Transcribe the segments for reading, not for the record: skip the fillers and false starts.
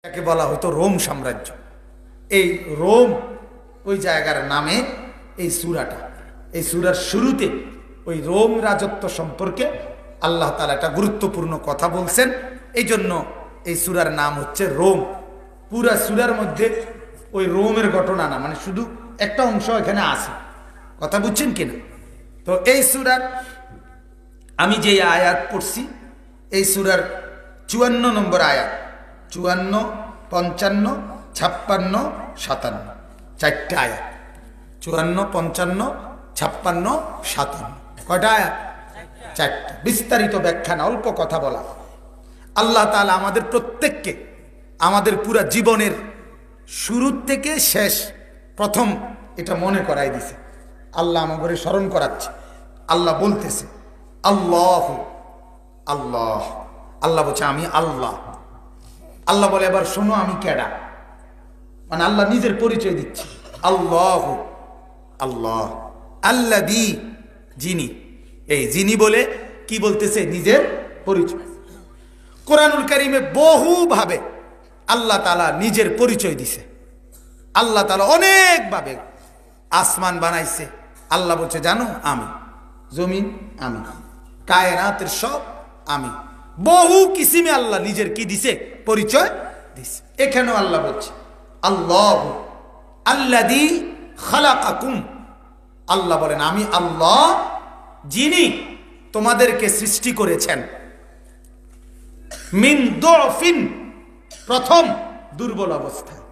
একে বলা হতো রোম সাম্রাজ্য। এই রোম ওই জায়গার নামে এই সূরাটা, এই সূরার শুরুতে ওই রোম রাজত্ব সম্পর্কে আল্লাহ তাআলা একটা গুরুত্বপূর্ণ কথা বলছেন। এই জন্য এই সূরার নাম হচ্ছে রোম। পুরা সূরার মধ্যে ওই রোমের ঘটনা না, মানে শুধু একটা অংশ এখানে আছে। কথা বুঝছেন কিনা? তো এই সূরার আমি যে আয়াত পড়ছি, এই সূরার 54 নম্বর আয়াত, 54, 55, 56, 57, চারটা আয়াত। 54, 55, 56, 57, কয়টা আয়াত? চারটা। বিস্তারিত ব্যাখ্যা না, অল্প কথা বলা। আল্লাহ তাআলা আমাদের প্রত্যেককে আমাদের পুরা জীবনের শুরু থেকে শেষ প্রথম এটা মনে করাই দিছে। আল্লাহ আমাকে স্মরণ করাচ্ছে। আল্লাহ বলতেছে আল্লাহ আল্লাহ, আল্লাহ বলছে আমি আল্লাহ। আল্লাহ বলে এবার শোনো আমি কেডা, মানে আল্লাহ নিজের পরিচয় দিচ্ছে। আল্লাহ আল্লাহ, আল্লাযী, যিনি। এই যিনি বলে কি বলতেছে? নিজের পরিচয়। কোরআনুল কারীমে বহুভাবে আল্লাহ তাআলা নিজের পরিচয় দিছে। আল্লাহ তাআলা অনেকভাবে আসমান বানাইছে। আল্লাহ বলছে জানো আমি, জমিন আমি, কায়নাতের সব আমি। বহু কিসিমে আল্লাহ নিজের কি দিছে? পরিচয় দিছে। এখানেও আল্লাহ বলছে আল্লাহ আল্লাযী খালাকাকুম। আল্লাহ বলেন আমি আল্লাহ, যিনি তোমাদেরকে সৃষ্টি করেছেন। মিন দুফিন, প্রথম দুর্বল অবস্থায়।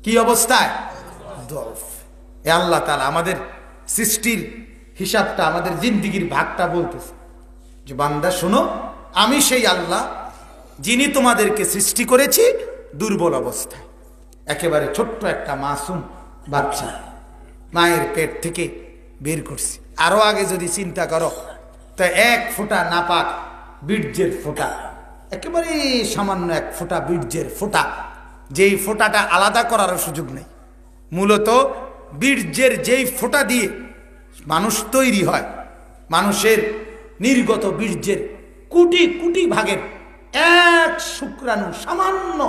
কি অবস্থায়? দুফ। এ আল্লাহ তাআলা আমাদের সৃষ্টির হিসাবটা, আমাদের জিন্দেগির ভাগটা বলতেছে যে বান্দা শোনো আমি সেই আল্লাহ যিনি তোমাদেরকে সৃষ্টি করেছি দুর্বল অবস্থায়। একেবারে ছোট্ট একটা মাসুম বাচ্চা মায়ের পেট থেকে বের করছি। আরো আগে যদি চিন্তা করো তো এক ফোঁটা নাপাক বীর্যের ফোঁটা, একেবারে সামান্য এক ফোঁটা বীর্যের ফোঁটা, যেই ফোঁটাটা আলাদা করার সুযোগ নেই। মূলত বীর্যের যেই ফোঁটা দিয়ে মানুষ তৈরি হয়, মানুষের নির্গত বীর্যের কোটি কোটি ভাগের এক শুক্রাণু, সামান্য,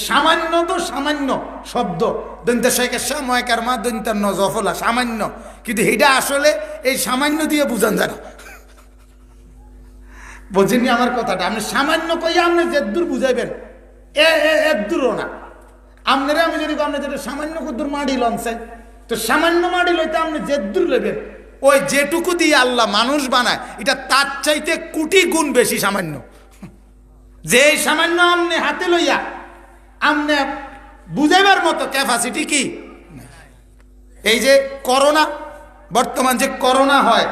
সামান্য তো সামান্য শব্দ, দন্তা শেখের ময়কার মা দন্তার নজফলা, সামান্য, কিন্তু এটা আসলে এই সামান্য দিয়ে বুঝান যায় না। বোঝেননি আমার কথাটা? আপনি সামান্য কই আপনি যে দূর বুঝাইবেন এক দূরও না। আপনারা আমি যদি আপনি যেটা সামান্য কদ্দুর মাড়ি লনছে, তো সামান্য মাড়ি লইতে আপনি যে দূর লেবেন, ওই যেটুকু দিয়ে আল্লাহ মানুষ বানায় এটা তার চাইতে কোটি গুণ বেশি সামান্য। যে সামান্য আপনি হাতে লইয়া আপনি বুঝাইবার মতো ক্যাপাসিটি কি? এই যে করোনা, বর্তমান যে করোনা হয়,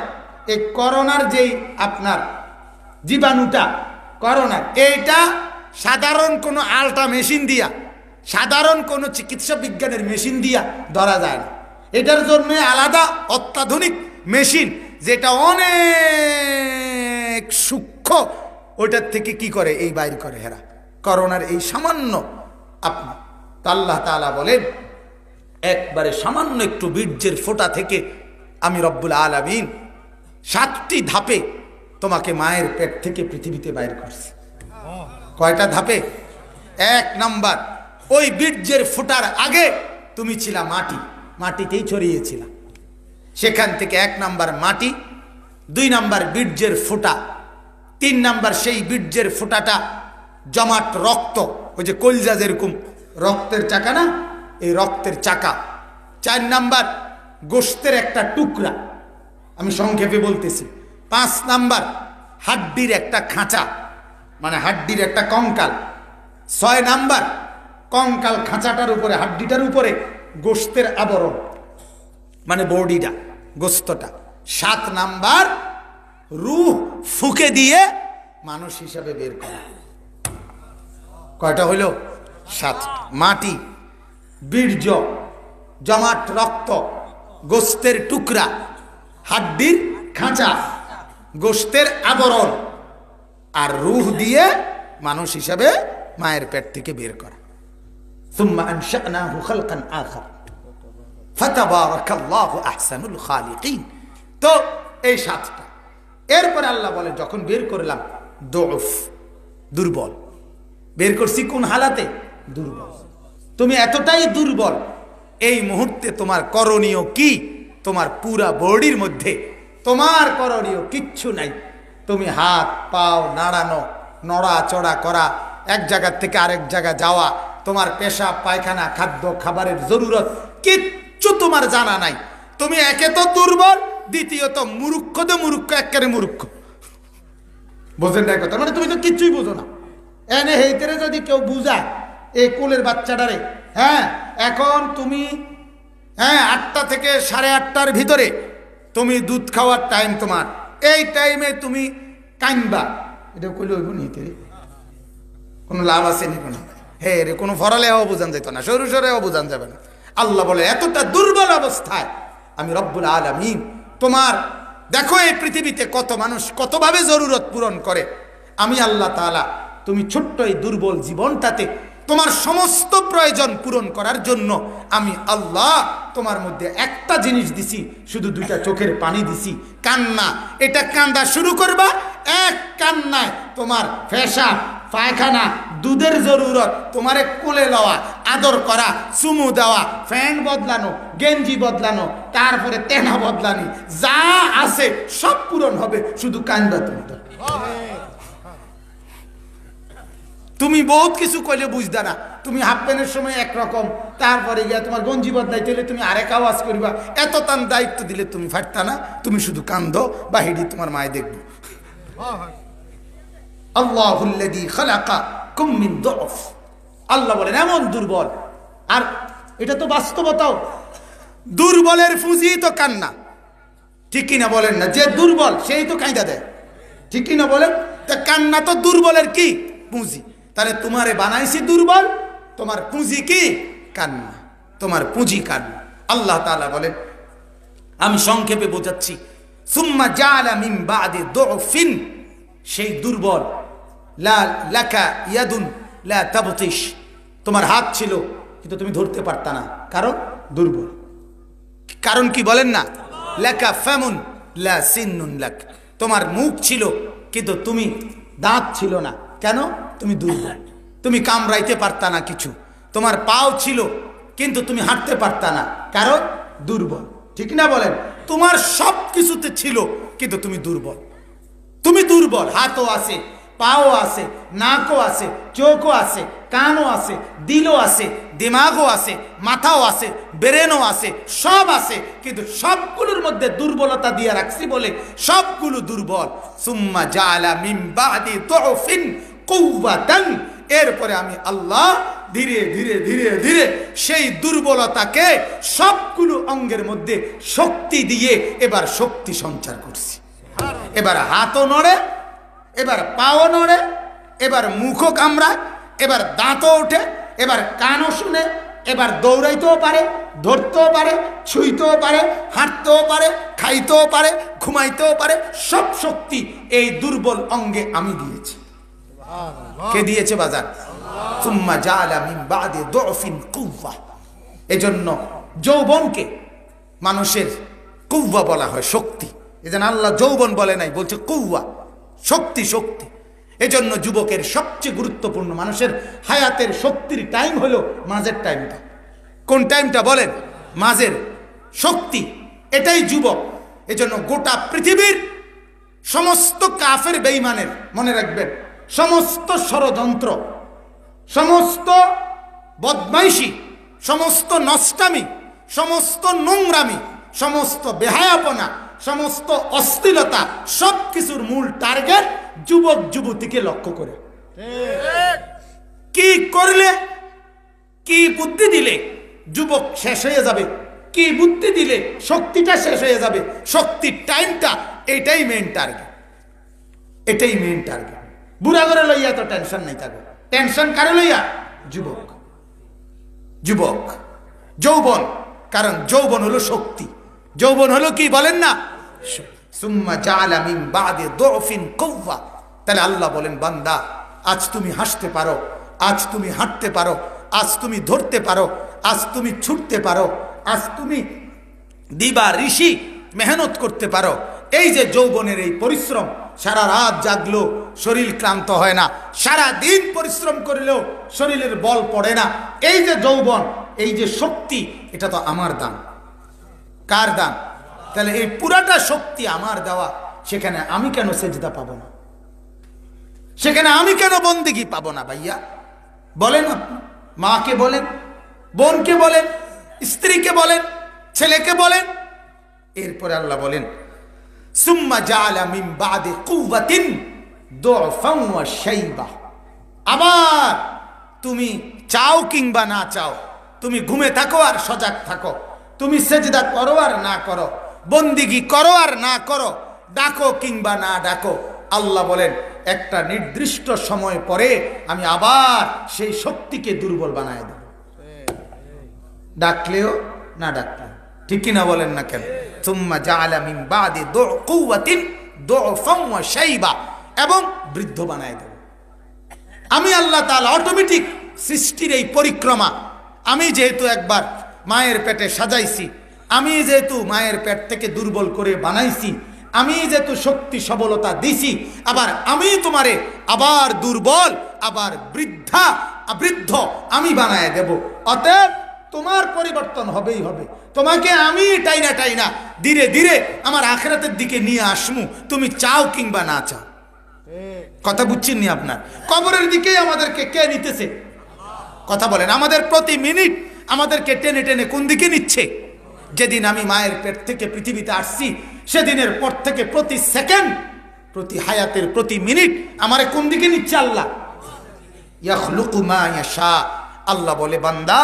এই করোনার যেই আপনার জীবাণুটা করোনার, এইটা সাধারণ কোনো আলট্রা মেশিন দিয়া, সাধারণ কোনো চিকিৎসা বিজ্ঞানের মেশিন দিয়া ধরা যায় না। এটার জন্য আলাদা অত্যাধুনিক মেশিন, যেটা অনেক সূক্ষ্ম, ওইটার থেকে কি করে এই বাইর করে হেরা করোনার এই সামান্য আপনার। আল্লাহ তাআলা বলেন একবারে সামান্য একটু বীর্যের ফোঁটা থেকে আমি রব্বুল আলামিন 7টি ধাপে তোমাকে মায়ের পেট থেকে পৃথিবীতে বাইর করছি। কয়টা ধাপে? 1 নাম্বার, ওই বীর্যের ফোঁটার আগে তুমি ছিলা মাটি, মাটিতেই ছড়িয়েছিলা। সেখান থেকে 1 নাম্বার মাটি, 2 নাম্বার বীর্যের ফোঁটা, 3 নাম্বার সেই বীর্যের ফোঁটাটা জমাট রক্ত, ওই যে কলজা যেরকম রক্তের চাকা না, এই রক্তের চাকা। 4 নাম্বার গোশতের একটা টুকরা, আমি সংক্ষেপে বলতেছি। 5 নাম্বার হাড্ডির একটা খাঁচা, মানে হাড্ডির একটা কঙ্কাল। 6 নাম্বার কঙ্কাল খাঁচাটার উপরে, হাড্ডিটার উপরে গোশতের আবরণ, মানে বডিটা, গোস্তটা। 7 নাম্বার রূহ ফুঁকে দিয়ে মানুষ হিসাবে বের করা। কয়টা হইল? 7। মাটি, বীর্য, জমাট রক্ত, গোস্তের টুকরা, হাড্ডির খাঁচা, গোস্তের আবরণ, আর রূহ দিয়ে মানুষ হিসাবে মায়ের পেট থেকে বের করা। সুম্মা আনশানাহু খালকান আখার ফাতাবারাকাল্লাহু আহসানুল খালিকিন। তো এই 7টা। এরপরে আল্লাহ বলে যখন বের করলাম দুফ, দুর্বল, বের করছি কোন হালাতে? দুর্বল। তুমি এতটাই দুর্বল, এই মুহূর্তে তোমার করণীয় কি? তোমার পুরা বডির মধ্যে তোমার করণীয় কিচ্ছু নাই। তুমি হাত পাও নাড়ানো, নড়াচড়া করা, এক জায়গা থেকে আরেক জায়গা যাওয়া, তোমার পেশাব পায়খানা খাদ্য খাবারের জরুরত কিচ্ছু তোমার জানা নাই। তুমি একে তো দুর্বল, দ্বিতীয়ত মূর্খ, তো মূর্খ, একেবারে মূর্খ। বোঝেন না কথা? মানে তুমি তো কিচ্ছুই বোঝো না। এনে হেইতেরে যদি কেউ বুঝায় এই কোলের বাচ্চাটারে, হ্যাঁ এখন তুমি 8টা থেকে 8:30টার ভিতরে তুমি দুধ খাওয়ার টাইম তোমার, এই টাইমে তুমি কাইনবা, এটা কইলে হইব নি? কোনো লাভ আছে নি? কোনো হে রে কোনো ফরালেও বোঝান যেত না, সরু সরেও বোঝান যাবে না। আল্লাহ বলে এতটা দুর্বল অবস্থায় আমি রব্বুল আলামিন তোমার, দেখো এই পৃথিবীতে কত মানুষ কতভাবে জরুরত পূরণ করে, আমি আল্লাহ তাআলা তুমি ছোট্ট এই দুর্বল জীবনটাতে তোমার সমস্ত প্রয়োজন পূরণ করার জন্য আমি আল্লাহ তোমার মধ্যে একটা জিনিস দিছি, শুধু 2টা চোখের পানি দিছি, কান্না। এটা কান্দা শুরু করবা, এক কান্নায় তোমার পেশাব পায়খানা দুধের জরুরত, তোমারে কোলে লওয়া, আদর করা, চুমু দেওয়া, ফ্যান বদলানো, গেঞ্জি বদলানো, তারপরে তেনা বদলানি, যা আছে সব পূরণ হবে, শুধু কান্দা। তুমি বহুত কিছু কইলে বুঝদা না। তুমি হাফ প্যান্টের সময় একরকম, তারপরে গিয়া তোমার গঞ্জি বদলাইতে হলে তুমি আরেক আওয়াজ করবা, এত তান দায়িত্ব দিলে তুমি ফাটতা না, তুমি শুধু কান্দো, বাহিরি তোমার মায়ে দেখবো। আল্লাহুল্লাযী খালাকাকুম মিন দুফ, আল্লাহ বলেন এমন দুর্বল। আর এটা তো বাস্তবতাও, দুর্বলের পুঁজি তো কান্না, ঠিক কিনা বলেন না? যে দুর্বল সেই তো কাঁদা দেয়, ঠিক কিনা বলেন? তা কান্না তো দুর্বলের কি পুঁজি। তাহলে তোমারে বানাইছি দুর্বল, তোমার পুঁজি কি? কান্না, তোমার পুঁজি কান্না। আল্লাহ তাআলা বলেন, আমি সংক্ষেপে বোঝাচ্ছি, সুম্মা জাআলা মিন বাদি দুফিন, সেই দুর্বল, লা লাকা ইয়াদুন লা তাবতিশ, তোমার হাত ছিল কিন্তু তুমি ধরতে পারতা না, কারণ দুর্বল। কারণ কি বলেন না? লাকা ফামুন লা সিন্নুন লাক, তোমার মুখ ছিল কিন্তু তুমি দাঁত ছিল না, কেন? তুমি দুর্বল, তুমি কামড়াইতে পারতা না কিছু। তোমার পাও ছিল কিন্তু তুমি হাঁটতে পারতা না, কারণ দুর্বল, ঠিক না বলেন? তোমার সব কিছুতে ছিল কিন্তু তুমি দুর্বল, তুমি দুর্বল। হাতও আছে, পাও আছে, নাকও আছে, চোখও আছে, কানও আছে, দিলও আছে, দিমাগও আছে, মাথাও আছে, ব্রেনও আছে, সব আছে, কিন্তু সবগুলোর মধ্যে দুর্বলতা দিয়ে রাখছি বলে সবগুলো দুর্বল। সুম্মা জাআলা মিন বাদি দুফিন কুওয়াতান, এরপরে আমি আল্লাহ ধীরে ধীরে ধীরে ধীরে সেই দুর্বলতাকে সবগুলো অঙ্গের মধ্যে শক্তি দিয়ে এবার শক্তি সঞ্চার করছি। এবার হাতও নড়ে, এবার পাও নড়ে, এবার মুখও কামড়ায়, এবার দাঁতও ওঠে, এবার কানও শুনে, এবার দৌড়াইতেও পারে, ধরতেও পারে, ছুঁইতেও পারে, হাঁটতেও পারে, খাইতেও পারে, ঘুমাইতেও পারে। সব শক্তি এই দুর্বল অঙ্গে আমি দিয়েছি। কে দিয়েছে বাজার? সুম্মা জাআলা মিন বাদি দুফিন কুওয়া। এজন্য যৌবনকে মানুষের কুওয়া বলা হয়, শক্তি। এজন্য আল্লাহ যৌবন বলে নাই, বলছে কুওয়া, শক্তি, শক্তি। এজন্য যুবকের সবচেয়ে গুরুত্বপূর্ণ, মানুষের হায়াতের শক্তির টাইম হলো মাঝের টাইমটা। কোন টাইমটা বলেন? মাঝের শক্তি, এটাই যুবক। এজন্য গোটা পৃথিবীর সমস্ত কাফের বেঈমানের, মনে রাখবেন, সমস্ত ষড়যন্ত্র, সমস্ত বদমাইশি, সমস্ত নষ্টামি, সমস্ত নোংরামি, সমস্ত বেহায়াপনা, সমস্ত অশ্লীলতা, সব কিছুর মূল টার্গেট যুবক যুবতীকে লক্ষ্য করে। কি করলে, কি বুদ্ধি দিলে যুবক শেষ হয়ে যাবে, কি বুদ্ধি দিলে শক্তিটা শেষ হয়ে যাবে, শক্তির টাইমটা, এটাই মেইন টার্গেট, এটাই মেইন টার্গেট। বুড়া করে লইয়া তো টেনশন নাই থাকবে, টেনশন কারে লইয়া? যুবক, যুবক, যৌবন। কারণ যৌবন হলো শক্তি, যৌবন হলো কি বলেন না? সুম্মা জাআলা মিন বাদি দুফিন কুওয়া। তাহলে আল্লাহ বলেন, বান্দা আজ তুমি হাসতে পারো, আজ তুমি হাঁটতে পারো, আজ তুমি ধরতে পারো, আজ তুমি ছুটতে পারো, আজ তুমি দিবা ঋষি মেহনত করতে পারো। এই যে যৌবনের এই পরিশ্রম, সারা রাত জাগলো শরীর ক্লান্ত হয় না, সারা দিন পরিশ্রম করলেও শরীরের বল পড়ে না। এই যে যৌবন, এই যে শক্তি, এটা তো আমার দান। কার দান? তাহলে এই পুরাটা শক্তি আমার দেওয়া, সেখানে আমি কেন সেজদা পাবো না? সেখানে আমি কেন বন্দেগী পাবো না? ভাইয়া বলেন, আপনি মাকে বলেন, বোনকে বলেন, স্ত্রীকে বলেন, ছেলেকে বলেন। এরপরে আল্লাহ বলেন সুম্মা জাআলা মিন বাদি কুওয়াতিন দুআফান ওয়া শাইবা। আবার তুমি চাও কিংবা না চাও, তুমি ঘুমে থাকো আর সজাগ থাকো, তুমি সেজদা করো আর না করো, বন্দিগি করো আর না করো, ডাকো কিংবা না ডাকো, আল্লাহ বলেন একটা নির্দিষ্ট সময় পরে আমি আবার সেই শক্তিকে দুর্বল বানায় দেব, ডাকলেও না ডাকলেও। ঠিক কিনা বলেন না কেন? সুম্মা জাআলা মিন বাদি কুওয়াতিন দুআফান ওয়া শাইবা, এবং বৃদ্ধ বানায় দেব। আমি আল্লাহ তাআলা অটোমেটিক সৃষ্টির এই পরিক্রমা, আমি যেহেতু একবার মায়ের পেটে সাজাইছি, আমি যেহেতু মায়ের পেট থেকে দুর্বল করে বানাইছি, আমি যেহেতু শক্তি সবলতা দিছি, আবার আমি তোমারে আবার দুর্বল, আবার বৃদ্ধ আমি বানায় দেব। অতএব তোমার পরিবর্তন হবেই হবে। তোমাকে আমি টাইনা ধীরে ধীরে আমার আখিরাতের দিকে নিয়ে আসমু, তুমি চাও কিংবা না চাও। কথা বুঝছেন নি? আপনার কবরের দিকেই আমাদেরকে কে নিতেছে? কথা বলেন। আমাদের প্রতি মিনিট আমাদেরকে টেনে টেনে কোন দিকে নিচ্ছে? যেদিন আমি মায়ের পেট থেকে পৃথিবীতে আসছি, সেদিনের পর থেকে প্রতি সেকেন্ড, প্রতি হায়াতের প্রতি মিনিট আমারে কোন দিকে নিচ্ছে? আল্লাহ। ইয়াখলুকু মা ইয়াশা। আল্লাহ বলে, বান্দা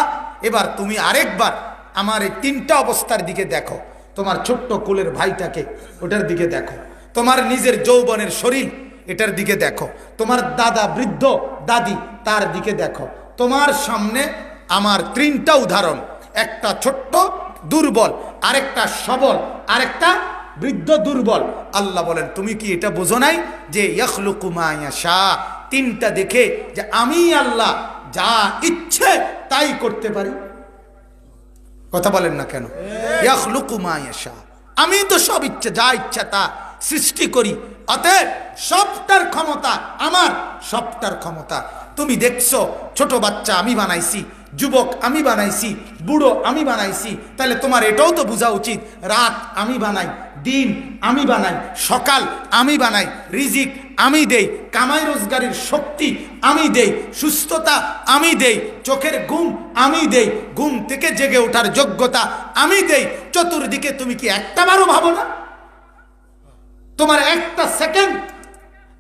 এবার তুমি আরেকবার আমার এই তিনটা অবস্থার দিকে দেখো। তোমার ছোট্ট কোলের ভাইটাকে, ওটার দিকে দেখো। তোমার নিজের যৌবনের শরীর, এটার দিকে দেখো। তোমার দাদা বৃদ্ধ, দাদি, তার দিকে দেখো। তোমার সামনে আমার তিনটা উদাহরণ, একটা ছোট্ট দুর্বল, আরেকটা সবল, আরেকটা বৃদ্ধ দুর্বল। আল্লাহ বলেন তুমি কি এটা বোঝো নাই যে ইয়াখলুকু মা ইয়াশা, তিনটা দেখে যে আমি আল্লাহ যা ইচ্ছে তাই করতে পারি। কথা বলেন না কেন? ইয়াখলুকু মা ইয়াশা, আমি তো সব ইচ্ছা, যা ইচ্ছা তা সৃষ্টি করি। অতএব সবটার ক্ষমতা আমার, সবটার ক্ষমতা। তুমি দেখছো ছোট বাচ্চা আমি বানাইছি, যুবক আমি বানাইছি, বুড়ো আমি বানাইছি, তাহলে তোমার এটাও তো বোঝা উচিত রাত আমি বানাই, দিন আমি বানাই, সকাল আমি বানাই, রিজিক আমি দেই, কামাই রোজগারের শক্তি আমি দেই, সুস্থতা আমি দেই, চোখের ঘুম আমি দেই, ঘুম থেকে জেগে ওঠার যোগ্যতা আমি দেই। চতুর্দিকে তুমি কি একটা বারও ভাবো না? তোমার একটা সেকেন্ড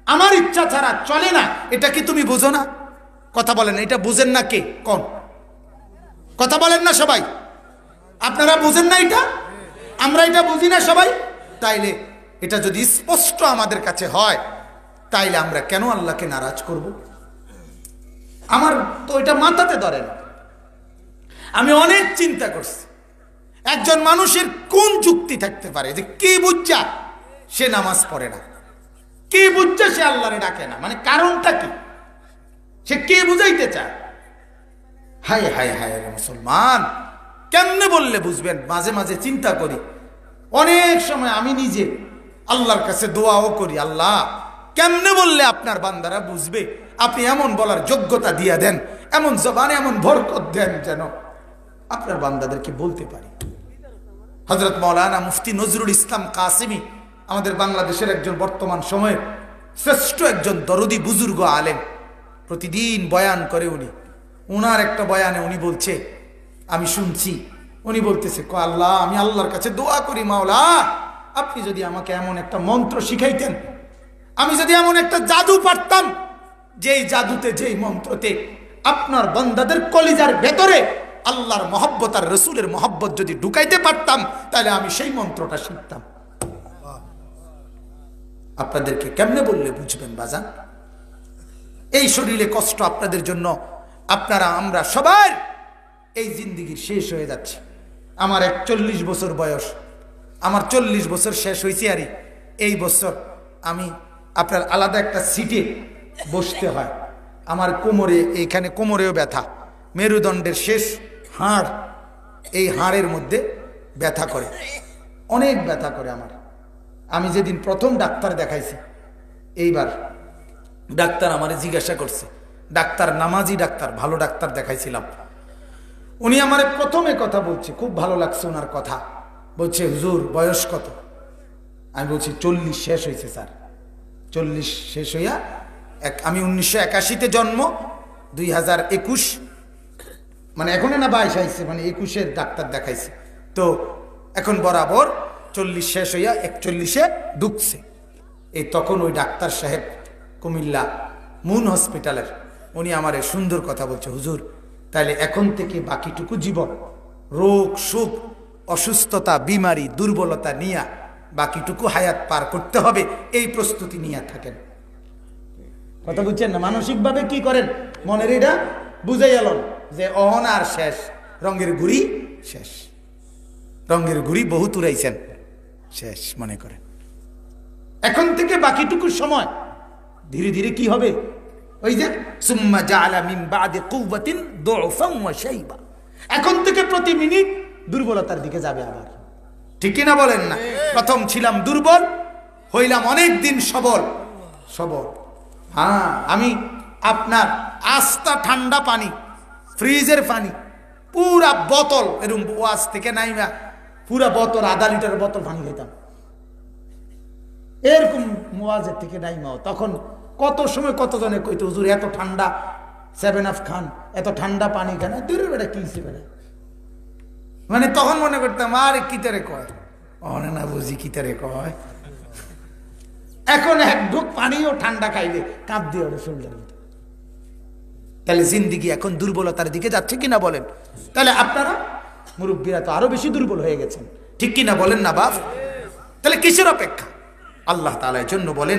আমার ইচ্ছা ছাড়া চলে না, এটা কি তুমি বুঝো না? কথা বলেন, এটা বুঝেন না কে? কোন? কথা বলেন না সবাই? আপনারা বুঝেন না এটা? আমরা এটা বুঝি না সবাই? তাইলে এটা যদি স্পষ্ট আমাদের কাছে হয়, তাইলে আমরা কেন আল্লাহকে নারাজ করব? আমার তো এটা মাথাতে ধরে না। আমি অনেক চিন্তা করছি, একজন মানুষের কোন যুক্তি থাকতে পারে যে কি বুঝছা সে নামাজ পড়ে না, কি বুঝছা সে আল্লাহরে ডাকে না, মানে কারণটা কি? সে কে বুঝাইতে চায়? হায় হায় হায় রে মুসলমান, কেমনে বললে বুঝবেন? মাঝে মাঝে চিন্তা করি, অনেক সময় আমি নিজে আল্লাহর কাছে দোয়াও করি, আল্লাহ কেমনে বললে আপনার বান্দারা বুঝবে? আপনি এমন বলার যোগ্যতা দিয়া দেন, এমন জবানে এমন বরকত দেন যেন আপনার বান্দাদেরকে বলতে পারি। হযরত মাওলানা মুফতি নজরুল ইসলাম কাসেমি, আমাদের বাংলাদেশের একজন বর্তমান সময়ের শ্রেষ্ঠ একজন দরদি বুজুর্গ আলেম, প্রতিদিন বয়ান করে উনি। ওনার একটা বয়ানে উনি বলছে, আমি শুনছি, উনি বলতেছে, আল্লাহ আমি আল্লাহর কাছে দোয়া করি, মাওলা আপনি যদি আমাকে এমন একটা মন্ত্র শিখাইতেন, আমি যদি এমন একটা জাদু পারতাম, যেই জাদুতে, যেই মন্ত্রতে আপনার বান্দাদের কলিজার ভেতরে আল্লাহর মহব্বত আর রসুলের মহব্বত যদি ঢুকাইতে পারতাম, তাহলে আমি সেই মন্ত্রটা শিখতাম। আপনাদেরকে কেমনে বললে বুঝবেন বাজান? এই শরীরে কষ্ট আপনাদের জন্য, আপনারা আমরা সবার এই জিন্দিগি শেষ হয়ে যাচ্ছে। আমার 41 বছর বয়স, আমার 40 বছর শেষ হয়েছে, আর এই বছর আমি আপনার আলাদা একটা সিটে বসতে হয়। আমার কোমরে, এইখানে কোমরেও ব্যথা, মেরুদণ্ডের শেষ হাড়, এই হাড়ের মধ্যে ব্যথা করে, অনেক ব্যথা করে আমার। আমি যেদিন প্রথম ডাক্তার দেখাইছি, এইবার ডাক্তার আমারে জিজ্ঞাসা করছে, ডাক্তার নামাজি ডাক্তার, ভালো ডাক্তার দেখাইছিলাম। উনি আমারে প্রথমে কথা বলছে, খুব ভালো লাগছে ওনার কথা। বলছে, হুজুর বয়স কত? আমি বলছি 40 শেষ হয়েছে স্যার। 40 শেষ হইয়া আমি 1981-তে জন্ম, 2021 মানে এখন না 22 আইছে, মানে 21-এর ডাক্তার দেখাইছে। তো এখন বরাবর 40 শেষ হইয়া 41-এ ঢুকছে। এই তখন ওই ডাক্তার সাহেব কুমিল্লা মুন হসপিটালের, উনি আমারে সুন্দর কথা বলছে, হুজুর তাইলে এখন থেকে বাকিটুকু জীবন রোগ সুখ অসুস্থতা বিমারি দুর্বলতা নিয়ে বাকিটুকু হায়াত পার করতে হবে, এই প্রস্তুতি নিয়ে থাকেন। কথা বুঝছেন না? মানসিকভাবে কি করেন, মনের এটা বুঝাই এলেন যে অহন আর শেষ, রঙের ঘুড়ি শেষ, রঙের ঘুড়ি বহুত উড়াইছেন, শেষ মনে করেন। এখন থেকে বাকিটুকু সময় ধীরে ধীরে কি হবে, ওই যে সুম্মা জাআলা মিন বাদি কুওয়াতিন দুফান ওয়া শাইবা, এখন থেকে প্রতি মিনিট দুর্বলতার দিকে যাবে আবার। ঠিক কি না বলেন না? প্রথম ছিলাম দুর্বল, হইলাম অনেক দিন সবল। সবল, হ্যাঁ। আমি আপনার আস্তা ঠান্ডা পানি, ফ্রিজের পানি পুরা বোতল, এরকম ওয়াজ থেকে নাইমা পুরা বোতল, আধা লিটার বোতল পানি খেতাম এরকম ওয়াজের থেকে নাইমাও। তখন কত সময় কতজনে কইতো, হুজুর এত ঠান্ডা 7 আপ খান, এত ঠান্ডা পানি খান, দূরের বেটা কিনছে বেটা। মানে তখন মনে করতাম আরে কিতারে কয়, অনে না বুঝি কিতারে কয়। এখন এক ঢোক পানিও ঠান্ডা খাইলে কাঁপ দিয়ে ওঠে শরীরের মধ্যে। তাহলে জিন্দিগি এখন দুর্বলতার দিকে যাচ্ছে কিনা বলেন? তাহলে আপনারা মুরব্বীরা তো আরো বেশি দুর্বল হয়ে গেছেন, ঠিক কিনা বলেন না বাপ? তাহলে কিসের অপেক্ষা? আল্লাহ তাআলার জন্য বলেন।